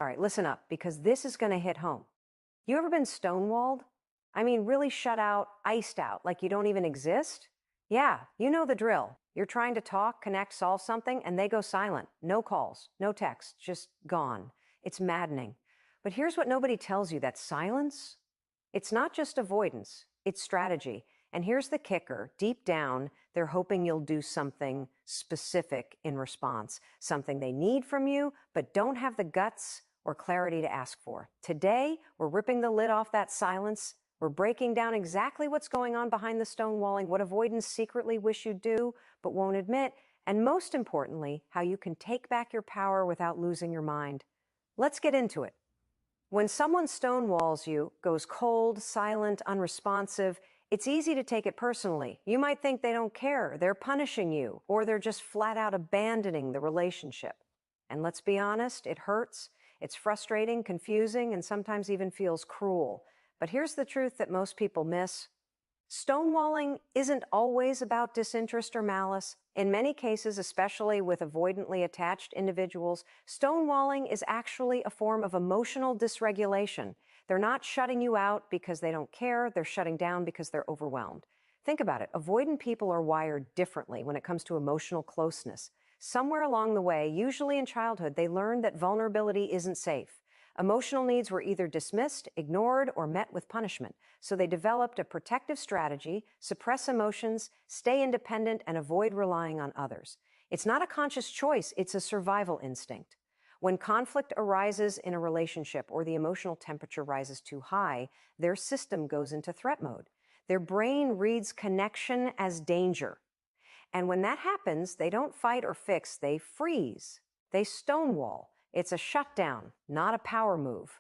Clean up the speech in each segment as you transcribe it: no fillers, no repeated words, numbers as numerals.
All right, listen up, because this is going to hit home. You ever been stonewalled? I mean, really shut out, iced out, like you don't even exist? Yeah, you know the drill. You're trying to talk, connect, solve something, and they go silent. No calls, no texts, just gone. It's maddening. But here's what nobody tells you, that silence, it's not just avoidance, it's strategy. And here's the kicker. Deep down, they're hoping you'll do something specific in response, something they need from you, but don't have the guts or clarity to ask for. Today, we're ripping the lid off that silence. We're breaking down exactly what's going on behind the stonewalling, what avoidants secretly wish you'd do, but won't admit, and most importantly, how you can take back your power without losing your mind. Let's get into it. When someone stonewalls you, goes cold, silent, unresponsive, it's easy to take it personally. You might think they don't care, they're punishing you, or they're just flat out abandoning the relationship. And let's be honest, it hurts. It's frustrating, confusing, and sometimes even feels cruel. But here's the truth that most people miss. Stonewalling isn't always about disinterest or malice. In many cases, especially with avoidantly attached individuals, stonewalling is actually a form of emotional dysregulation. They're not shutting you out because they don't care, they're shutting down because they're overwhelmed. Think about it. Avoidant people are wired differently when it comes to emotional closeness. Somewhere along the way, usually in childhood, they learned that vulnerability isn't safe. Emotional needs were either dismissed, ignored, or met with punishment. So they developed a protective strategy, suppress emotions, stay independent, and avoid relying on others. It's not a conscious choice, it's a survival instinct. When conflict arises in a relationship or the emotional temperature rises too high, their system goes into threat mode. Their brain reads connection as danger. And when that happens, they don't fight or fix, they freeze. They stonewall. It's a shutdown, not a power move.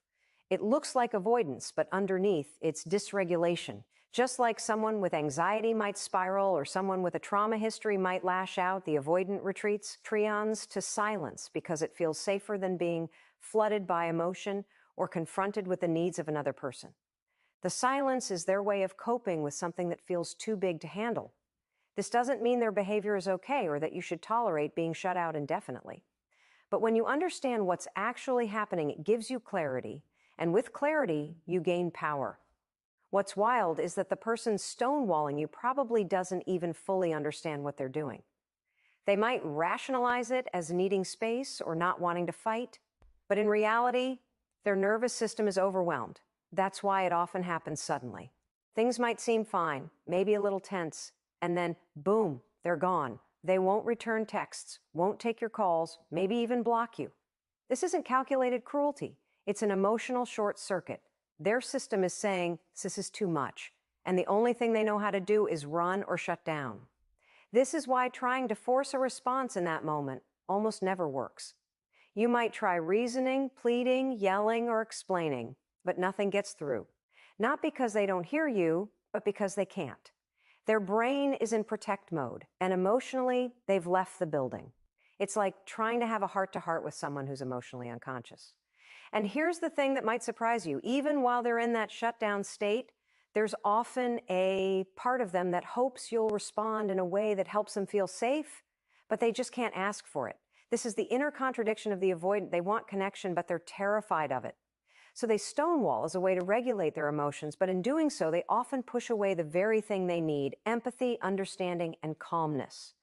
It looks like avoidance, but underneath, it's dysregulation. Just like someone with anxiety might spiral or someone with a trauma history might lash out, the avoidant retreats trions to silence because it feels safer than being flooded by emotion or confronted with the needs of another person. The silence is their way of coping with something that feels too big to handle. This doesn't mean their behavior is okay or that you should tolerate being shut out indefinitely. But when you understand what's actually happening, it gives you clarity, and with clarity, you gain power. What's wild is that the person stonewalling you probably doesn't even fully understand what they're doing. They might rationalize it as needing space or not wanting to fight, but in reality, their nervous system is overwhelmed. That's why it often happens suddenly. Things might seem fine, maybe a little tense, and then, boom, they're gone. They won't return texts, won't take your calls, maybe even block you. This isn't calculated cruelty. It's an emotional short circuit. Their system is saying, this is too much, and the only thing they know how to do is run or shut down. This is why trying to force a response in that moment almost never works. You might try reasoning, pleading, yelling, or explaining, but nothing gets through. Not because they don't hear you, but because they can't. Their brain is in protect mode, and emotionally, they've left the building. It's like trying to have a heart-to-heart with someone who's emotionally unconscious. And here's the thing that might surprise you. Even while they're in that shutdown state, there's often a part of them that hopes you'll respond in a way that helps them feel safe, but they just can't ask for it. This is the inner contradiction of the avoidant. They want connection, but they're terrified of it. So they stonewall as a way to regulate their emotions, but in doing so, they often push away the very thing they need: empathy, understanding, and calmness.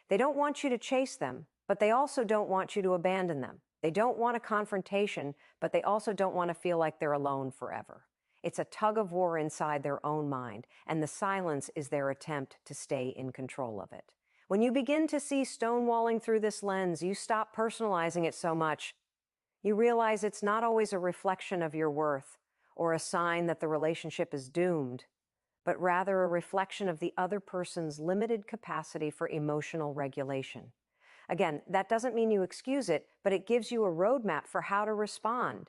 They don't want you to chase them, but they also don't want you to abandon them. They don't want a confrontation, but they also don't want to feel like they're alone forever. It's a tug of war inside their own mind, and the silence is their attempt to stay in control of it. When you begin to see stonewalling through this lens, you stop personalizing it so much. You realize it's not always a reflection of your worth or a sign that the relationship is doomed, but rather a reflection of the other person's limited capacity for emotional regulation. Again, that doesn't mean you excuse it, but it gives you a roadmap for how to respond.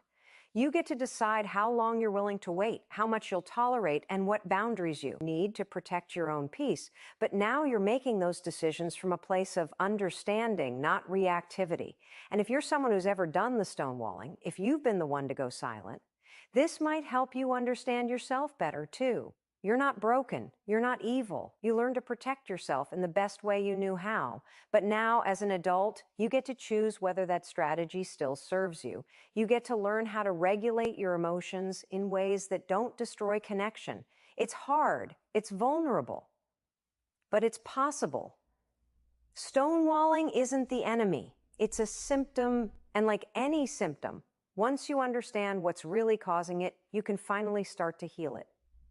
You get to decide how long you're willing to wait, how much you'll tolerate, and what boundaries you need to protect your own peace. But now you're making those decisions from a place of understanding, not reactivity. And if you're someone who's ever done the stonewalling, if you've been the one to go silent, this might help you understand yourself better too. You're not broken. You're not evil. You learned to protect yourself in the best way you knew how. But now, as an adult, you get to choose whether that strategy still serves you. You get to learn how to regulate your emotions in ways that don't destroy connection. It's hard. It's vulnerable. But it's possible. Stonewalling isn't the enemy. It's a symptom, and like any symptom, once you understand what's really causing it, you can finally start to heal it.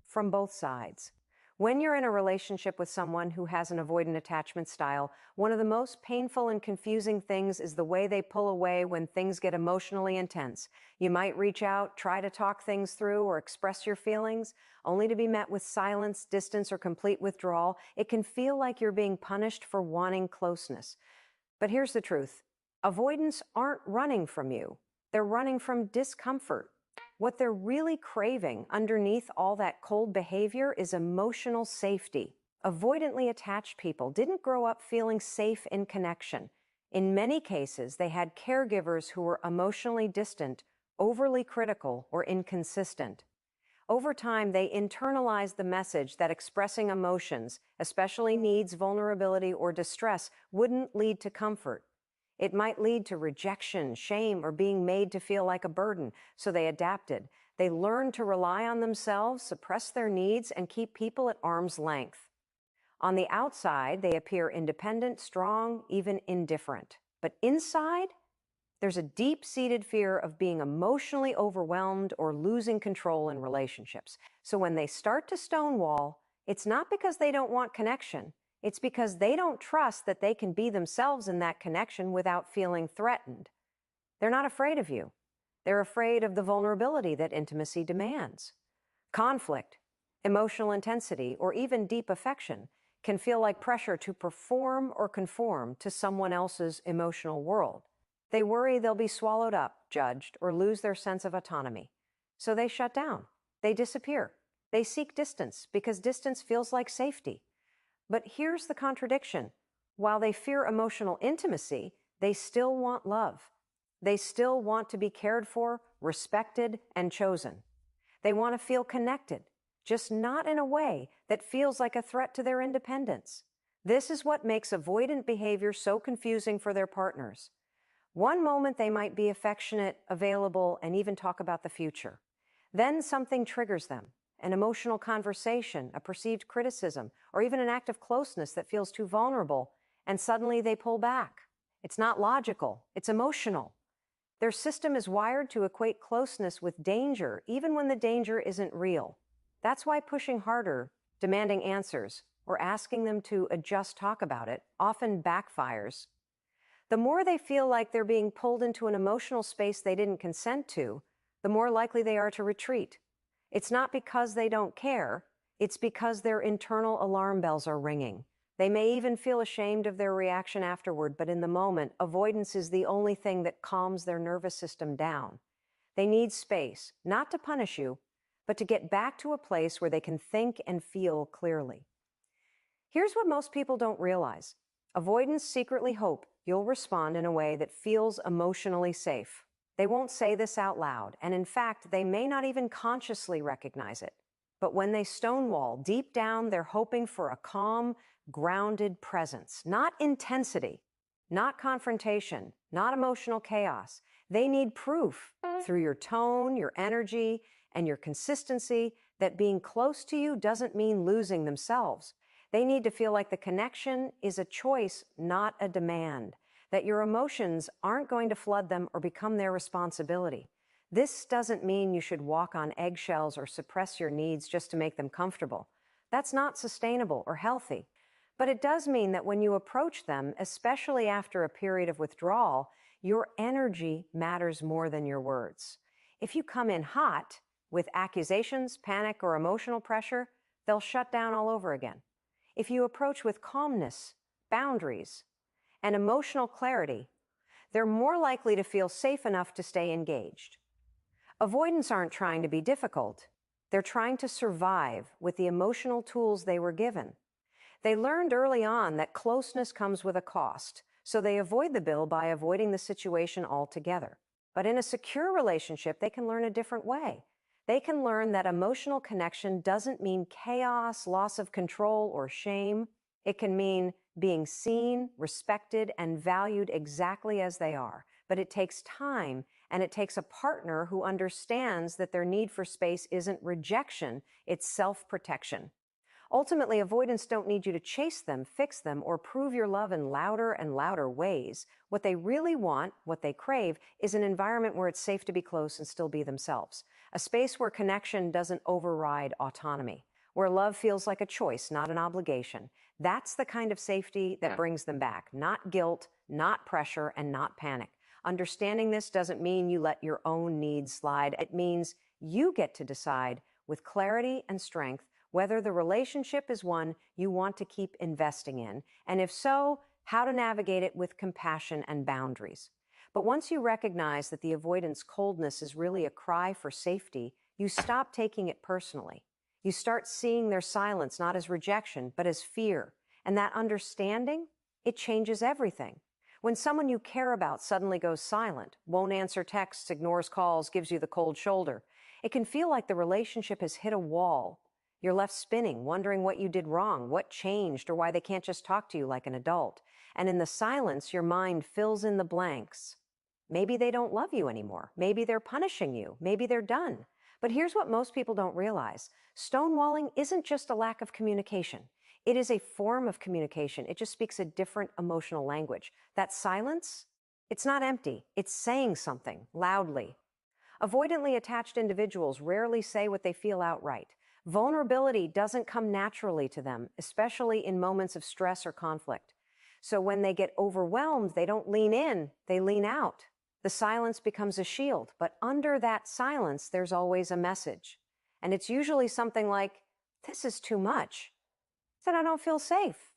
From both sides. When you're in a relationship with someone who has an avoidant attachment style, one of the most painful and confusing things is the way they pull away when things get emotionally intense. You might reach out, try to talk things through, or express your feelings, only to be met with silence, distance, or complete withdrawal. It can feel like you're being punished for wanting closeness. But here's the truth. Avoidants aren't running from you. They're running from discomfort. What they're really craving underneath all that cold behavior is emotional safety. Avoidantly attached people didn't grow up feeling safe in connection. In many cases, they had caregivers who were emotionally distant, overly critical, or inconsistent. Over time, they internalized the message that expressing emotions, especially needs, vulnerability, or distress, wouldn't lead to comfort. It might lead to rejection, shame, or being made to feel like a burden, so they adapted. They learned to rely on themselves, suppress their needs, and keep people at arm's length. On the outside, they appear independent, strong, even indifferent. But inside, there's a deep-seated fear of being emotionally overwhelmed or losing control in relationships. So when they start to stonewall, it's not because they don't want connection. It's because they don't trust that they can be themselves in that connection without feeling threatened. They're not afraid of you. They're afraid of the vulnerability that intimacy demands. Conflict, emotional intensity, or even deep affection can feel like pressure to perform or conform to someone else's emotional world. They worry they'll be swallowed up, judged, or lose their sense of autonomy. So they shut down. They disappear. They seek distance because distance feels like safety. But here's the contradiction. While they fear emotional intimacy, they still want love. They still want to be cared for, respected, and chosen. They want to feel connected, just not in a way that feels like a threat to their independence. This is what makes avoidant behavior so confusing for their partners. One moment they might be affectionate, available, and even talk about the future. Then something triggers them. An emotional conversation, a perceived criticism, or even an act of closeness that feels too vulnerable, and suddenly they pull back. It's not logical, it's emotional. Their system is wired to equate closeness with danger, even when the danger isn't real. That's why pushing harder, demanding answers, or asking them to talk about it often backfires. The more they feel like they're being pulled into an emotional space they didn't consent to, the more likely they are to retreat. It's not because they don't care, it's because their internal alarm bells are ringing. They may even feel ashamed of their reaction afterward, but in the moment, avoidance is the only thing that calms their nervous system down. They need space, not to punish you, but to get back to a place where they can think and feel clearly. Here's what most people don't realize. Avoidants secretly hope you'll respond in a way that feels emotionally safe. They won't say this out loud, and in fact, they may not even consciously recognize it. But when they stonewall, deep down, they're hoping for a calm, grounded presence, not intensity, not confrontation, not emotional chaos. They need proof through your tone, your energy, and your consistency that being close to you doesn't mean losing themselves. They need to feel like the connection is a choice, not a demand, that your emotions aren't going to flood them or become their responsibility. This doesn't mean you should walk on eggshells or suppress your needs just to make them comfortable. That's not sustainable or healthy. But it does mean that when you approach them, especially after a period of withdrawal, your energy matters more than your words. If you come in hot, with accusations, panic, or emotional pressure, they'll shut down all over again. If you approach with calmness, boundaries, and emotional clarity, they're more likely to feel safe enough to stay engaged. Avoidants aren't trying to be difficult. They're trying to survive with the emotional tools they were given. They learned early on that closeness comes with a cost, so they avoid the bill by avoiding the situation altogether. But in a secure relationship, they can learn a different way. They can learn that emotional connection doesn't mean chaos, loss of control, or shame. It can mean being seen, respected, and valued exactly as they are. But it takes time, and it takes a partner who understands that their need for space isn't rejection, it's self-protection. Ultimately, avoidants don't need you to chase them, fix them, or prove your love in louder and louder ways. What they really want, what they crave, is an environment where it's safe to be close and still be themselves. A space where connection doesn't override autonomy, where love feels like a choice, not an obligation. That's the kind of safety that brings them back. Not guilt, not pressure, and not panic. Understanding this doesn't mean you let your own needs slide. It means you get to decide with clarity and strength whether the relationship is one you want to keep investing in, and if so, how to navigate it with compassion and boundaries. But once you recognize that the avoidance coldness is really a cry for safety, you stop taking it personally. You start seeing their silence not as rejection, but as fear. And that understanding, it changes everything. When someone you care about suddenly goes silent, won't answer texts, ignores calls, gives you the cold shoulder, it can feel like the relationship has hit a wall. You're left spinning, wondering what you did wrong, what changed, or why they can't just talk to you like an adult. And in the silence, your mind fills in the blanks. Maybe they don't love you anymore. Maybe they're punishing you. Maybe they're done. But here's what most people don't realize. Stonewalling isn't just a lack of communication. It is a form of communication. It just speaks a different emotional language. That silence, it's not empty. It's saying something loudly. Avoidantly attached individuals rarely say what they feel outright. Vulnerability doesn't come naturally to them, especially in moments of stress or conflict. So when they get overwhelmed, they don't lean in, they lean out. The silence becomes a shield, but under that silence, there's always a message. And it's usually something like, "This is too much." Said, "I don't feel safe."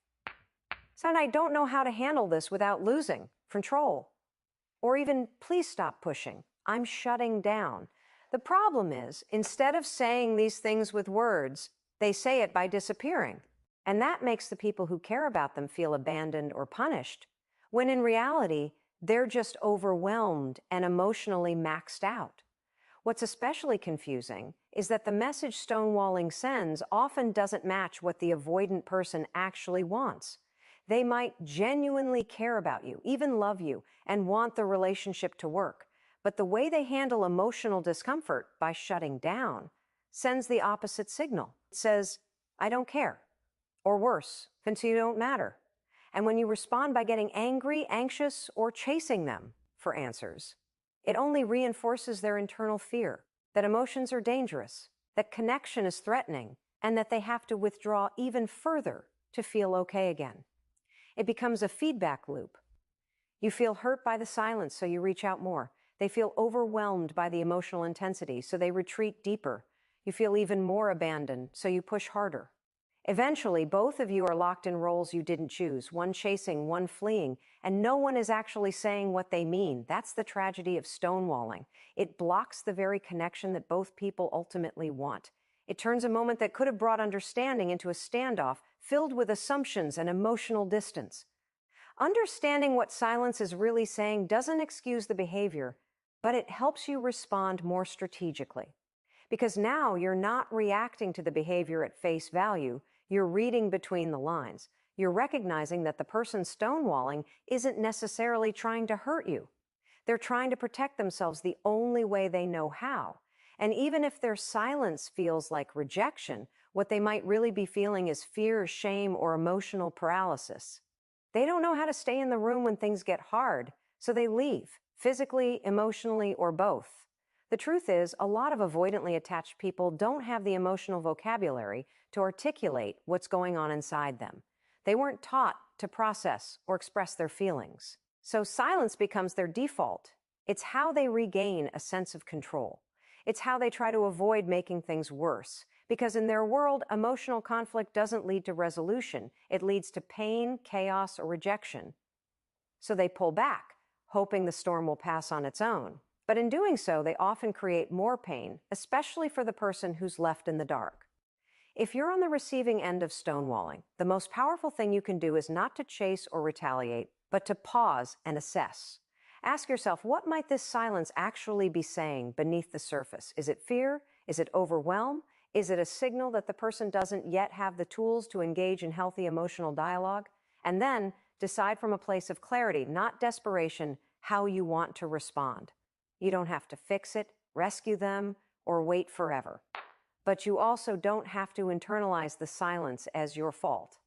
Said, "I don't know how to handle this without losing control." Or even, "Please stop pushing. I'm shutting down." The problem is, instead of saying these things with words, they say it by disappearing. And that makes the people who care about them feel abandoned or punished, when in reality, they're just overwhelmed and emotionally maxed out. What's especially confusing is that the message stonewalling sends often doesn't match what the avoidant person actually wants. They might genuinely care about you, even love you, and want the relationship to work. But the way they handle emotional discomfort by shutting down sends the opposite signal. It says, "I don't care," or worse, "since you don't matter." And when you respond by getting angry, anxious, or chasing them for answers, it only reinforces their internal fear that emotions are dangerous, that connection is threatening, and that they have to withdraw even further to feel okay again. It becomes a feedback loop. You feel hurt by the silence, so you reach out more. They feel overwhelmed by the emotional intensity, so they retreat deeper. You feel even more abandoned, so you push harder. Eventually, both of you are locked in roles you didn't choose, one chasing, one fleeing, and no one is actually saying what they mean. That's the tragedy of stonewalling. It blocks the very connection that both people ultimately want. It turns a moment that could have brought understanding into a standoff filled with assumptions and emotional distance. Understanding what silence is really saying doesn't excuse the behavior, but it helps you respond more strategically. Because now you're not reacting to the behavior at face value, you're reading between the lines. You're recognizing that the person stonewalling isn't necessarily trying to hurt you. They're trying to protect themselves the only way they know how. And even if their silence feels like rejection, what they might really be feeling is fear, shame, or emotional paralysis. They don't know how to stay in the room when things get hard, so they leave, physically, emotionally, or both. The truth is, a lot of avoidantly attached people don't have the emotional vocabulary to articulate what's going on inside them. They weren't taught to process or express their feelings. So silence becomes their default. It's how they regain a sense of control. It's how they try to avoid making things worse. Because in their world, emotional conflict doesn't lead to resolution. It leads to pain, chaos, or rejection. So they pull back, hoping the storm will pass on its own. But in doing so, they often create more pain, especially for the person who's left in the dark. If you're on the receiving end of stonewalling, the most powerful thing you can do is not to chase or retaliate, but to pause and assess. Ask yourself, what might this silence actually be saying beneath the surface? Is it fear? Is it overwhelm? Is it a signal that the person doesn't yet have the tools to engage in healthy emotional dialogue? And then decide from a place of clarity, not desperation, how you want to respond. You don't have to fix it, rescue them, or wait forever. But you also don't have to internalize the silence as your fault.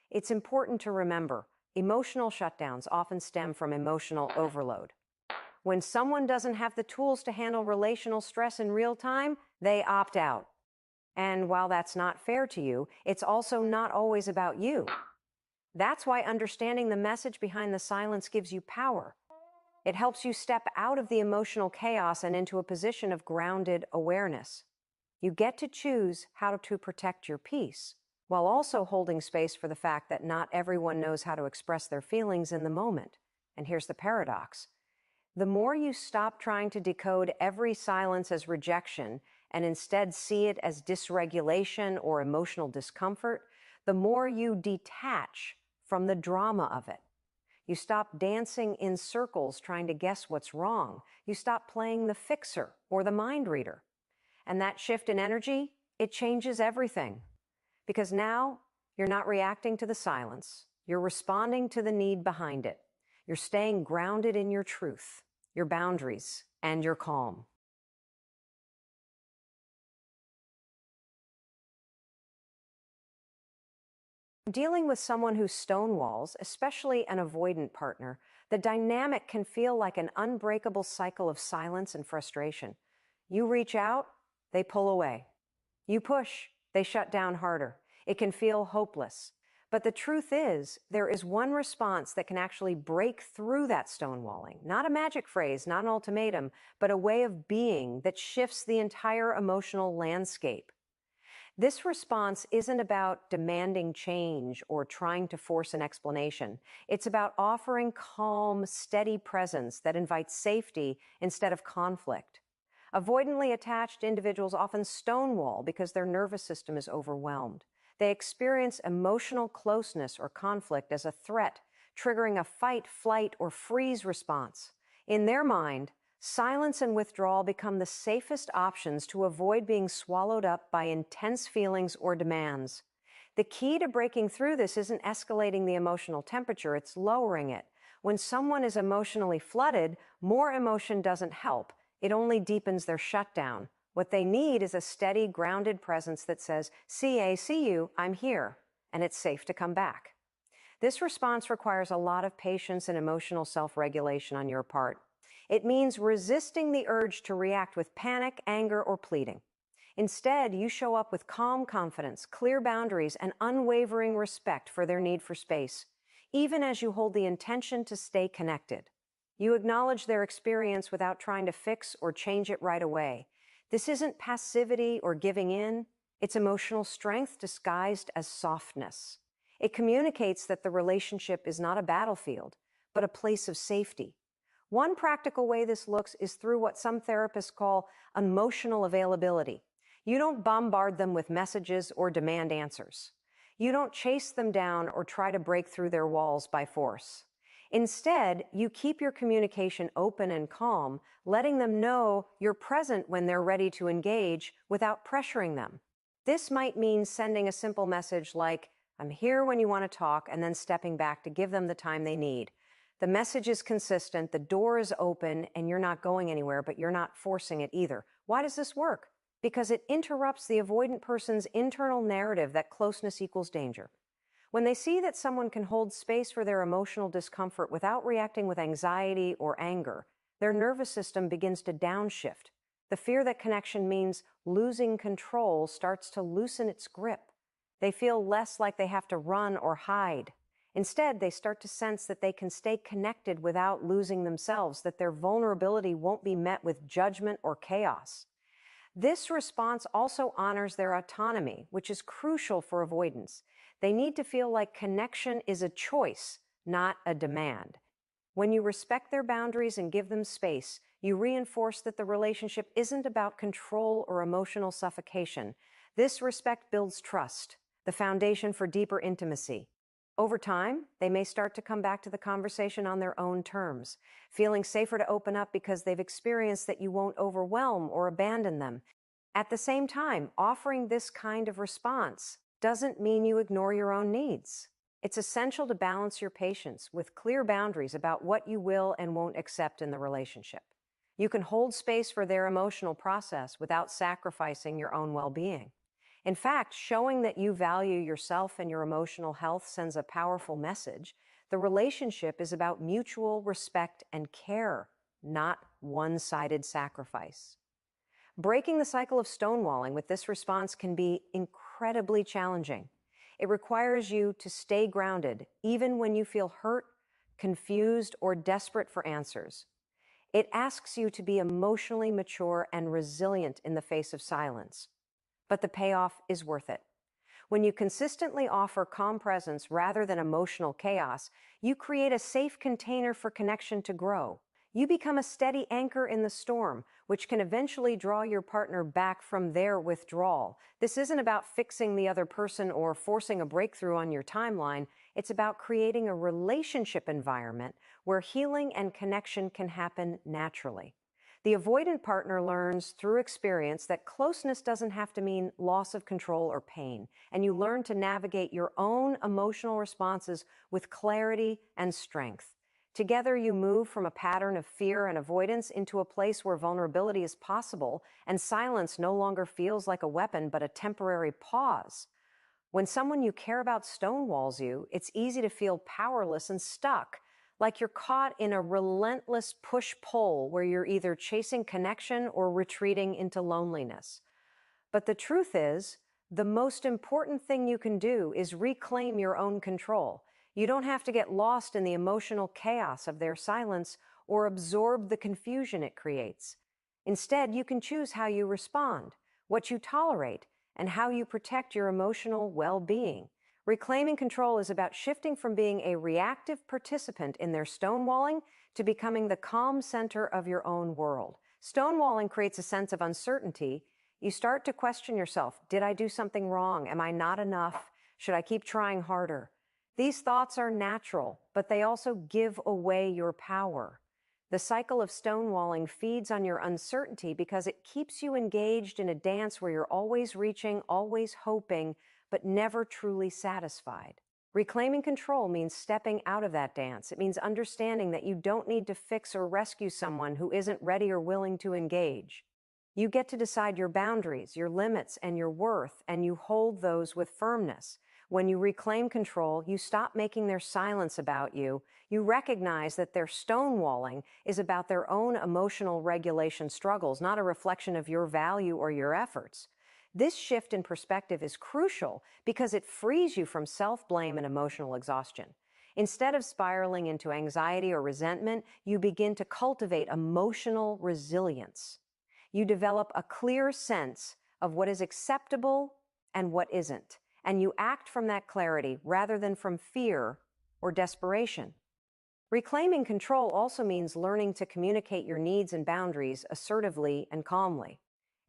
It's important to remember, emotional shutdowns often stem from emotional overload. When someone doesn't have the tools to handle relational stress in real time, they opt out. And while that's not fair to you, it's also not always about you. That's why understanding the message behind the silence gives you power. It helps you step out of the emotional chaos and into a position of grounded awareness. You get to choose how to protect your peace, while also holding space for the fact that not everyone knows how to express their feelings in the moment. And here's the paradox. The more you stop trying to decode every silence as rejection and instead see it as dysregulation or emotional discomfort, the more you detach from the drama of it. You stop dancing in circles trying to guess what's wrong. You stop playing the fixer or the mind reader. And that shift in energy, it changes everything. Because now you're not reacting to the silence. You're responding to the need behind it. You're staying grounded in your truth, your boundaries, and your calm. Dealing with someone who stonewalls, especially an avoidant partner, the dynamic can feel like an unbreakable cycle of silence and frustration. You reach out, they pull away. You push, they shut down harder. It can feel hopeless. But the truth is, there is one response that can actually break through that stonewalling. Not a magic phrase, not an ultimatum, but a way of being that shifts the entire emotional landscape. This response isn't about demanding change or trying to force an explanation. It's about offering calm, steady presence that invites safety instead of conflict. Avoidantly attached individuals often stonewall because their nervous system is overwhelmed. They experience emotional closeness or conflict as a threat, triggering a fight, flight, or freeze response. In their mind, silence and withdrawal become the safest options to avoid being swallowed up by intense feelings or demands. The key to breaking through this isn't escalating the emotional temperature, it's lowering it. When someone is emotionally flooded, more emotion doesn't help. It only deepens their shutdown. What they need is a steady, grounded presence that says, "CA, see you, I'm here," and it's safe to come back. This response requires a lot of patience and emotional self-regulation on your part. It means resisting the urge to react with panic, anger, or pleading. Instead, you show up with calm confidence, clear boundaries, and unwavering respect for their need for space, even as you hold the intention to stay connected. You acknowledge their experience without trying to fix or change it right away. This isn't passivity or giving in. It's emotional strength disguised as softness. It communicates that the relationship is not a battlefield, but a place of safety. One practical way this looks is through what some therapists call emotional availability. You don't bombard them with messages or demand answers. You don't chase them down or try to break through their walls by force. Instead, you keep your communication open and calm, letting them know you're present when they're ready to engage without pressuring them. This might mean sending a simple message like, "I'm here when you want to talk," and then stepping back to give them the time they need. The message is consistent, the door is open, and you're not going anywhere, but you're not forcing it either. Why does this work? Because it interrupts the avoidant person's internal narrative that closeness equals danger. When they see that someone can hold space for their emotional discomfort without reacting with anxiety or anger, their nervous system begins to downshift. The fear that connection means losing control starts to loosen its grip. They feel less like they have to run or hide. Instead, they start to sense that they can stay connected without losing themselves, that their vulnerability won't be met with judgment or chaos. This response also honors their autonomy, which is crucial for avoidance. They need to feel like connection is a choice, not a demand. When you respect their boundaries and give them space, you reinforce that the relationship isn't about control or emotional suffocation. This respect builds trust, the foundation for deeper intimacy. Over time, they may start to come back to the conversation on their own terms, feeling safer to open up because they've experienced that you won't overwhelm or abandon them. At the same time, offering this kind of response doesn't mean you ignore your own needs. It's essential to balance your patience with clear boundaries about what you will and won't accept in the relationship. You can hold space for their emotional process without sacrificing your own well-being. In fact, showing that you value yourself and your emotional health sends a powerful message. The relationship is about mutual respect and care, not one-sided sacrifice. Breaking the cycle of stonewalling with this response can be incredibly challenging. It requires you to stay grounded, even when you feel hurt, confused, or desperate for answers. It asks you to be emotionally mature and resilient in the face of silence. But the payoff is worth it. When you consistently offer calm presence rather than emotional chaos, you create a safe container for connection to grow. You become a steady anchor in the storm, which can eventually draw your partner back from their withdrawal. This isn't about fixing the other person or forcing a breakthrough on your timeline. It's about creating a relationship environment where healing and connection can happen naturally. The avoidant partner learns through experience that closeness doesn't have to mean loss of control or pain, and you learn to navigate your own emotional responses with clarity and strength. Together, you move from a pattern of fear and avoidance into a place where vulnerability is possible and silence no longer feels like a weapon but a temporary pause. When someone you care about stonewalls you, it's easy to feel powerless and stuck, like you're caught in a relentless push-pull where you're either chasing connection or retreating into loneliness. But the truth is, the most important thing you can do is reclaim your own control. You don't have to get lost in the emotional chaos of their silence or absorb the confusion it creates. Instead, you can choose how you respond, what you tolerate, and how you protect your emotional well-being. Reclaiming control is about shifting from being a reactive participant in their stonewalling to becoming the calm center of your own world. Stonewalling creates a sense of uncertainty. You start to question yourself. Did I do something wrong? Am I not enough? Should I keep trying harder? These thoughts are natural, but they also give away your power. The cycle of stonewalling feeds on your uncertainty because it keeps you engaged in a dance where you're always reaching, always hoping, but never truly satisfied. Reclaiming control means stepping out of that dance. It means understanding that you don't need to fix or rescue someone who isn't ready or willing to engage. You get to decide your boundaries, your limits, and your worth, and you hold those with firmness. When you reclaim control, you stop making their silence about you. You recognize that their stonewalling is about their own emotional regulation struggles, not a reflection of your value or your efforts. This shift in perspective is crucial because it frees you from self-blame and emotional exhaustion. Instead of spiraling into anxiety or resentment, you begin to cultivate emotional resilience. You develop a clear sense of what is acceptable and what isn't, and you act from that clarity rather than from fear or desperation. Reclaiming control also means learning to communicate your needs and boundaries assertively and calmly.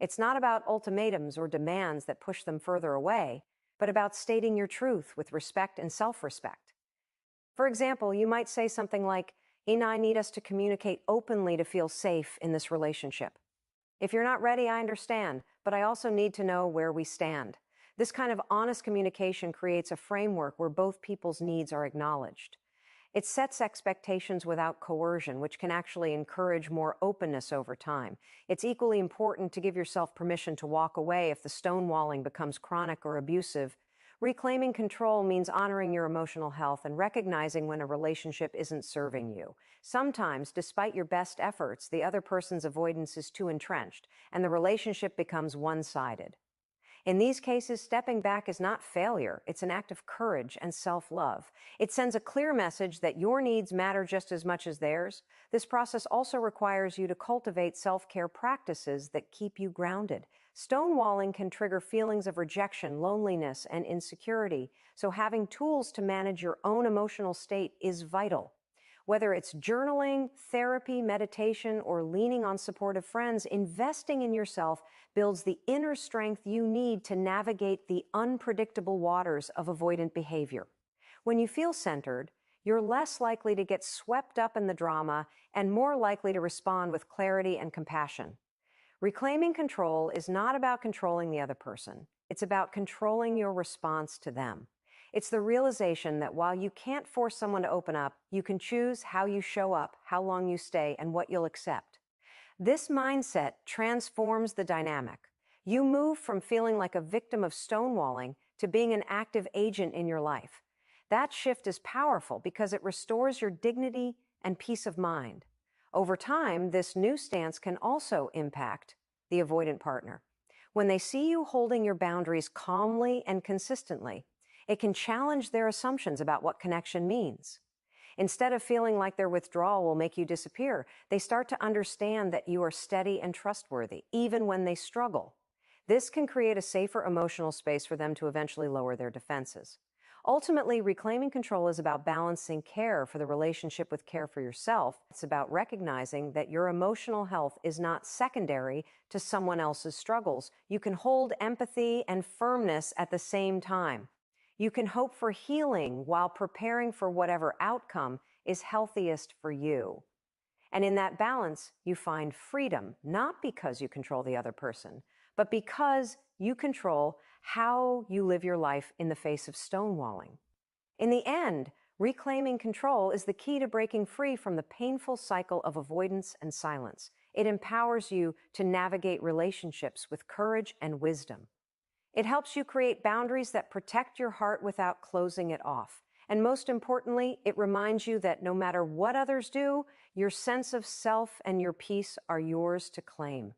It's not about ultimatums or demands that push them further away, but about stating your truth with respect and self-respect. For example, you might say something like, I need us to communicate openly to feel safe in this relationship. If you're not ready, I understand, but I also need to know where we stand. This kind of honest communication creates a framework where both people's needs are acknowledged. It sets expectations without coercion, which can actually encourage more openness over time. It's equally important to give yourself permission to walk away if the stonewalling becomes chronic or abusive. Reclaiming control means honoring your emotional health and recognizing when a relationship isn't serving you. Sometimes, despite your best efforts, the other person's avoidance is too entrenched, and the relationship becomes one-sided. In these cases, stepping back is not failure. It's an act of courage and self-love. It sends a clear message that your needs matter just as much as theirs. This process also requires you to cultivate self-care practices that keep you grounded. Stonewalling can trigger feelings of rejection, loneliness, and insecurity, so having tools to manage your own emotional state is vital. Whether it's journaling, therapy, meditation, or leaning on supportive friends, investing in yourself builds the inner strength you need to navigate the unpredictable waters of avoidant behavior. When you feel centered, you're less likely to get swept up in the drama and more likely to respond with clarity and compassion. Reclaiming control is not about controlling the other person. It's about controlling your response to them. It's the realization that while you can't force someone to open up, you can choose how you show up, how long you stay, and what you'll accept. This mindset transforms the dynamic. You move from feeling like a victim of stonewalling to being an active agent in your life. That shift is powerful because it restores your dignity and peace of mind. Over time, this new stance can also impact the avoidant partner. When they see you holding your boundaries calmly and consistently, it can challenge their assumptions about what connection means. Instead of feeling like their withdrawal will make you disappear, they start to understand that you are steady and trustworthy, even when they struggle. This can create a safer emotional space for them to eventually lower their defenses. Ultimately, reclaiming control is about balancing care for the relationship with care for yourself. It's about recognizing that your emotional health is not secondary to someone else's struggles. You can hold empathy and firmness at the same time. You can hope for healing while preparing for whatever outcome is healthiest for you. And in that balance, you find freedom, not because you control the other person, but because you control how you live your life in the face of stonewalling. In the end, reclaiming control is the key to breaking free from the painful cycle of avoidance and silence. It empowers you to navigate relationships with courage and wisdom. It helps you create boundaries that protect your heart without closing it off. And most importantly, it reminds you that no matter what others do, your sense of self and your peace are yours to claim.